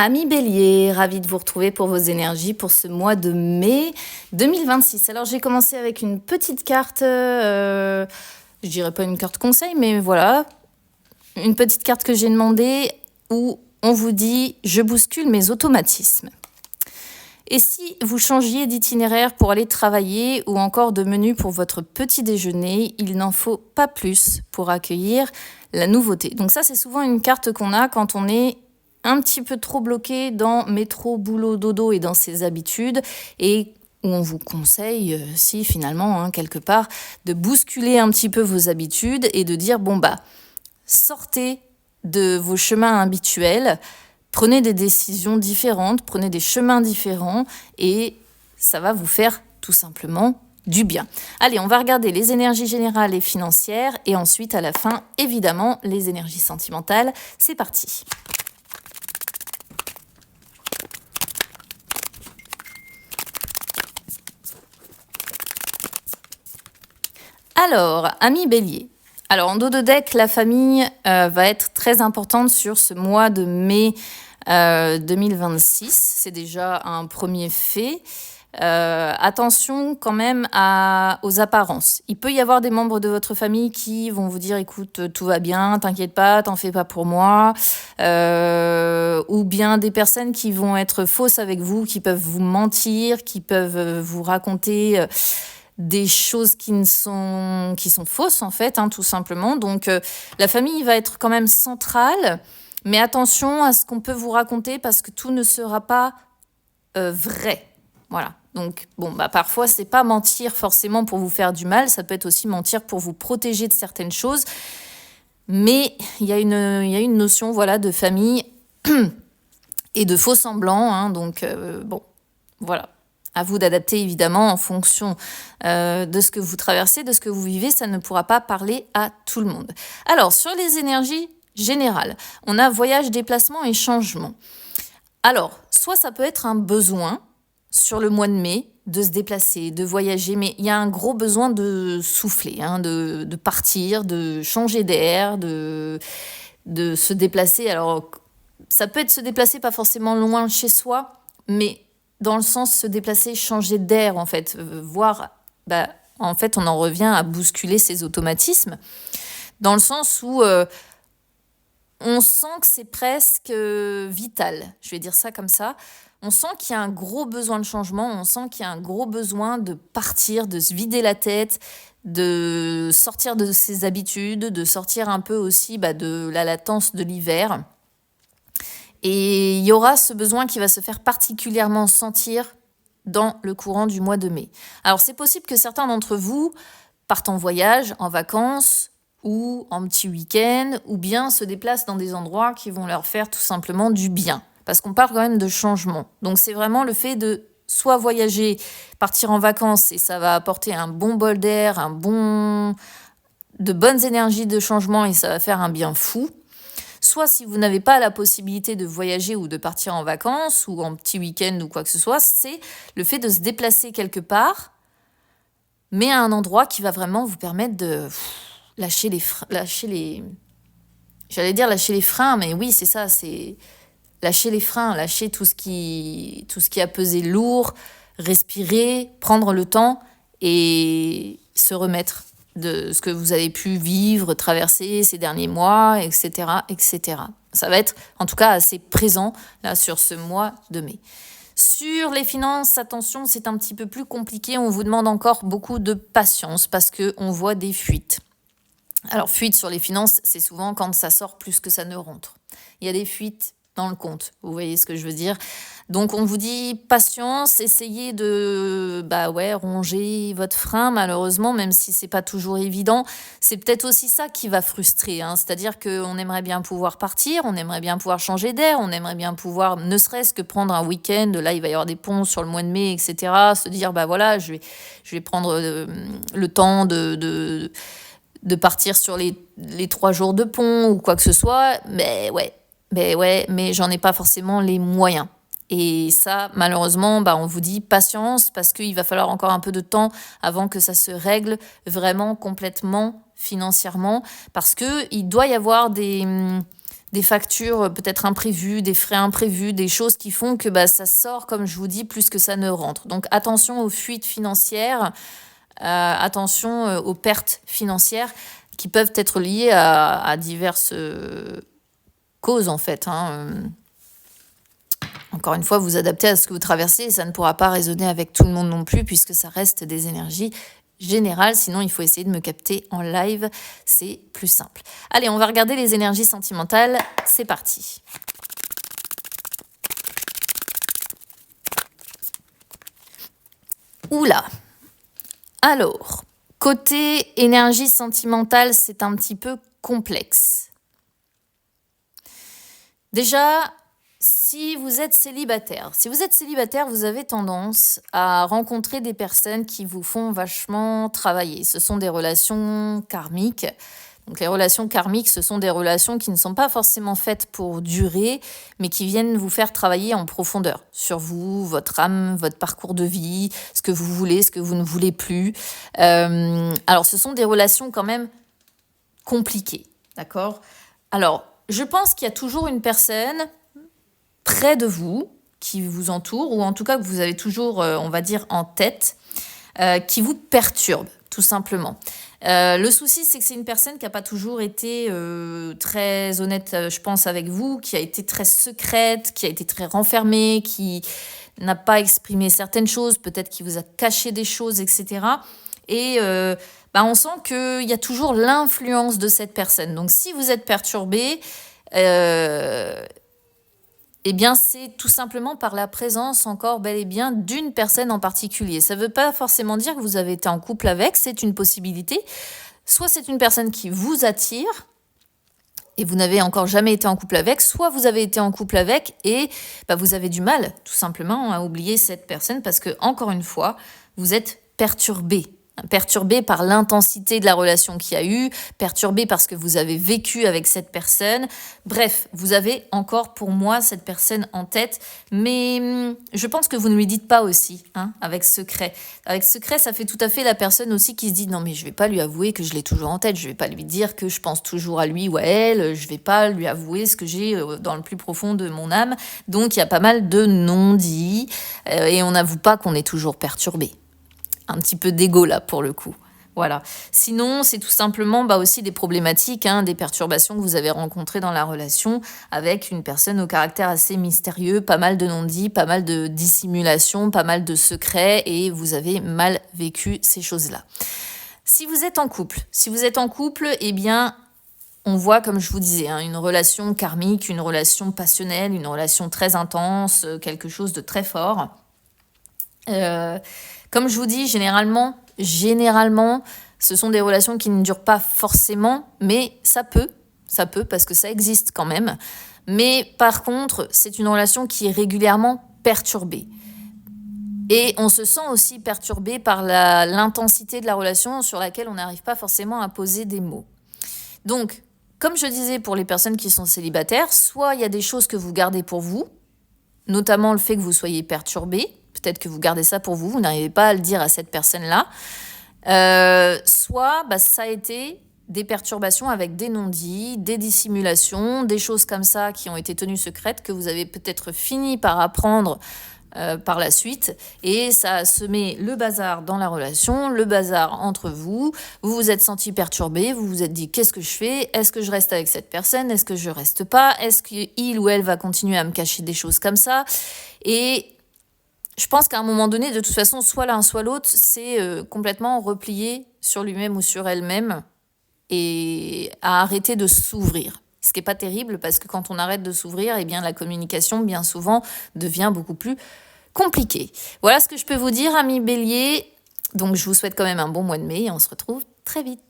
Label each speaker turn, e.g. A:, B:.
A: Amis Bélier, ravi de vous retrouver pour vos énergies pour ce mois de mai 2026. Alors j'ai commencé avec une petite carte, je dirais pas une carte conseil, mais voilà, une petite carte que j'ai demandée où on vous dit « Je bouscule mes automatismes ». Et si vous changiez d'itinéraire pour aller travailler ou encore de menu pour votre petit déjeuner, il n'en faut pas plus pour accueillir la nouveauté. Donc ça, c'est souvent une carte qu'on a quand on est un petit peu trop bloqué dans métro, boulot, dodo et dans ses habitudes et où on vous conseille, si finalement, quelque part, de bousculer un petit peu vos habitudes et de dire, sortez de vos chemins habituels, prenez des décisions différentes, prenez des chemins différents et ça va vous faire tout simplement du bien. Allez, on va regarder les énergies générales et financières et ensuite à la fin, évidemment, les énergies sentimentales. C'est parti. Alors, amis Bélier. Alors, en dos de deck, la famille va être très importante sur ce mois de mai 2026. C'est déjà un premier fait. Attention quand même aux apparences. Il peut y avoir des membres de votre famille qui vont vous dire « Écoute, tout va bien, t'inquiète pas, t'en fais pas pour moi ». Ou bien des personnes qui vont être fausses avec vous, qui peuvent vous mentir, qui peuvent vous raconter des choses qui sont fausses en fait, tout simplement. Donc la famille va être quand même centrale, mais attention à ce qu'on peut vous raconter parce que tout ne sera pas vrai. Voilà. Donc parfois c'est pas mentir forcément pour vous faire du mal, ça peut être aussi mentir pour vous protéger de certaines choses. Mais il y a une notion de famille et de faux semblants. Donc voilà. À vous d'adapter évidemment en fonction de ce que vous traversez, de ce que vous vivez. Ça ne pourra pas parler à tout le monde. Alors, sur les énergies générales, on a voyage, déplacement et changement. Alors, soit ça peut être un besoin sur le mois de mai de se déplacer, de voyager, mais il y a un gros besoin de souffler, de partir, de changer d'air, de se déplacer. Alors, ça peut être se déplacer pas forcément loin de chez soi, mais dans le sens se déplacer, changer d'air, en fait, en fait, on en revient à bousculer ses automatismes, dans le sens où on sent que c'est presque vital, je vais dire ça comme ça. On sent qu'il y a un gros besoin de changement, on sent qu'il y a un gros besoin de partir, de se vider la tête, de sortir de ses habitudes, de sortir un peu aussi de la latence de l'hiver. Et il y aura ce besoin qui va se faire particulièrement sentir dans le courant du mois de mai. Alors, c'est possible que certains d'entre vous partent en voyage, en vacances ou en petit week-end, ou bien se déplacent dans des endroits qui vont leur faire tout simplement du bien. Parce qu'on parle quand même de changement. Donc, c'est vraiment le fait de soit voyager, partir en vacances, et ça va apporter un bon bol d'air, de bonnes énergies de changement, et ça va faire un bien fou. Soit si vous n'avez pas la possibilité de voyager ou de partir en vacances ou en petit week-end ou quoi que ce soit, c'est le fait de se déplacer quelque part, mais à un endroit qui va vraiment vous permettre de lâcher les freins, mais oui, c'est ça, c'est lâcher les freins, lâcher tout ce qui a pesé lourd, respirer, prendre le temps et se remettre de ce que vous avez pu vivre, traverser ces derniers mois, etc., etc. Ça va être en tout cas assez présent là sur ce mois de mai. Sur les finances, attention, c'est un petit peu plus compliqué. On vous demande encore beaucoup de patience parce qu'on voit des fuites. Alors, fuite sur les finances, c'est souvent quand ça sort plus que ça ne rentre. Il y a des fuites dans le compte, vous voyez ce que je veux dire. Donc, on vous dit patience, essayez de ronger votre frein, malheureusement, même si c'est pas toujours évident. C'est peut-être aussi ça qui va frustrer, c'est-à-dire qu'on aimerait bien pouvoir partir, on aimerait bien pouvoir changer d'air, on aimerait bien pouvoir, ne serait-ce que prendre un week-end, là, il va y avoir des ponts sur le mois de mai, etc., se dire, je vais prendre le temps de partir sur les 3 jours de pont ou quoi que ce soit, mais j'en ai pas forcément les moyens. Et ça, malheureusement, on vous dit patience parce qu'il va falloir encore un peu de temps avant que ça se règle vraiment complètement financièrement parce qu'il doit y avoir des des factures peut-être imprévues, des frais imprévus, des choses qui font que ça sort, comme je vous dis, plus que ça ne rentre. Donc attention aux fuites financières, attention aux pertes financières qui peuvent être liées à diverses causes en fait. Encore une fois, vous adaptez à ce que vous traversez et ça ne pourra pas résonner avec tout le monde non plus puisque ça reste des énergies générales. Sinon, il faut essayer de me capter en live. C'est plus simple. Allez, on va regarder les énergies sentimentales. C'est parti. Oula. Alors, côté énergie sentimentale, c'est un petit peu complexe. Déjà, si vous êtes célibataire, vous avez tendance à rencontrer des personnes qui vous font vachement travailler. Ce sont des relations karmiques. Donc les relations karmiques, ce sont des relations qui ne sont pas forcément faites pour durer, mais qui viennent vous faire travailler en profondeur sur vous, votre âme, votre parcours de vie, ce que vous voulez, ce que vous ne voulez plus. Alors ce sont des relations quand même compliquées, d'accord ? Alors, je pense qu'il y a toujours une personne près de vous, qui vous entoure, ou en tout cas que vous avez toujours, on va dire, en tête, qui vous perturbe, tout simplement. Le souci, c'est que c'est une personne qui n'a pas toujours été très honnête, je pense, avec vous, qui a été très secrète, qui a été très renfermée, qui n'a pas exprimé certaines choses, peut-être qui vous a caché des choses, etc. Et on sent qu'il y a toujours l'influence de cette personne. Donc, si vous êtes perturbé, eh bien, c'est tout simplement par la présence encore bel et bien d'une personne en particulier. Ça ne veut pas forcément dire que vous avez été en couple avec, c'est une possibilité. Soit c'est une personne qui vous attire et vous n'avez encore jamais été en couple avec, soit vous avez été en couple avec et vous avez du mal tout simplement à oublier cette personne parce que, encore une fois, vous êtes perturbé par l'intensité de la relation qu'il y a eu, perturbé parce que vous avez vécu avec cette personne. Bref, vous avez encore pour moi cette personne en tête, mais je pense que vous ne lui dites pas aussi, avec secret. Avec secret, ça fait tout à fait la personne aussi qui se dit « Non mais je ne vais pas lui avouer que je l'ai toujours en tête, je ne vais pas lui dire que je pense toujours à lui ou à elle, je ne vais pas lui avouer ce que j'ai dans le plus profond de mon âme. » Donc il y a pas mal de non-dits et on n'avoue pas qu'on est toujours perturbé. Un petit peu d'ego là pour le coup. Voilà. Sinon, c'est tout simplement aussi des problématiques, des perturbations que vous avez rencontrées dans la relation avec une personne au caractère assez mystérieux, pas mal de non-dits, pas mal de dissimulation, pas mal de secrets et vous avez mal vécu ces choses-là. Si vous êtes en couple, eh bien, on voit, comme je vous disais, une relation karmique, une relation passionnelle, une relation très intense, quelque chose de très fort. Comme je vous dis, généralement, ce sont des relations qui ne durent pas forcément, mais ça peut parce que ça existe quand même. Mais par contre, c'est une relation qui est régulièrement perturbée. Et on se sent aussi perturbé par l'intensité de la relation sur laquelle on n'arrive pas forcément à poser des mots. Donc, comme je disais pour les personnes qui sont célibataires, soit il y a des choses que vous gardez pour vous, notamment le fait que vous soyez perturbé. Peut-être que vous gardez ça pour vous, vous n'arrivez pas à le dire à cette personne-là. Soit ça a été des perturbations avec des non-dits, des dissimulations, des choses comme ça qui ont été tenues secrètes, que vous avez peut-être fini par apprendre par la suite. Et ça a semé le bazar dans la relation, le bazar entre vous. Vous vous êtes senti perturbé, vous vous êtes dit « Qu'est-ce que je fais ? Est-ce que je reste avec cette personne ? Est-ce que je reste pas ? Est-ce qu'il ou elle va continuer à me cacher des choses comme ça ?» Et je pense qu'à un moment donné, de toute façon, soit l'un, soit l'autre, c'est complètement replié sur lui-même ou sur elle-même et à arrêter de s'ouvrir. Ce qui n'est pas terrible parce que quand on arrête de s'ouvrir, eh bien, la communication, bien souvent, devient beaucoup plus compliquée. Voilà ce que je peux vous dire, amis Bélier. Donc, je vous souhaite quand même un bon mois de mai et on se retrouve très vite.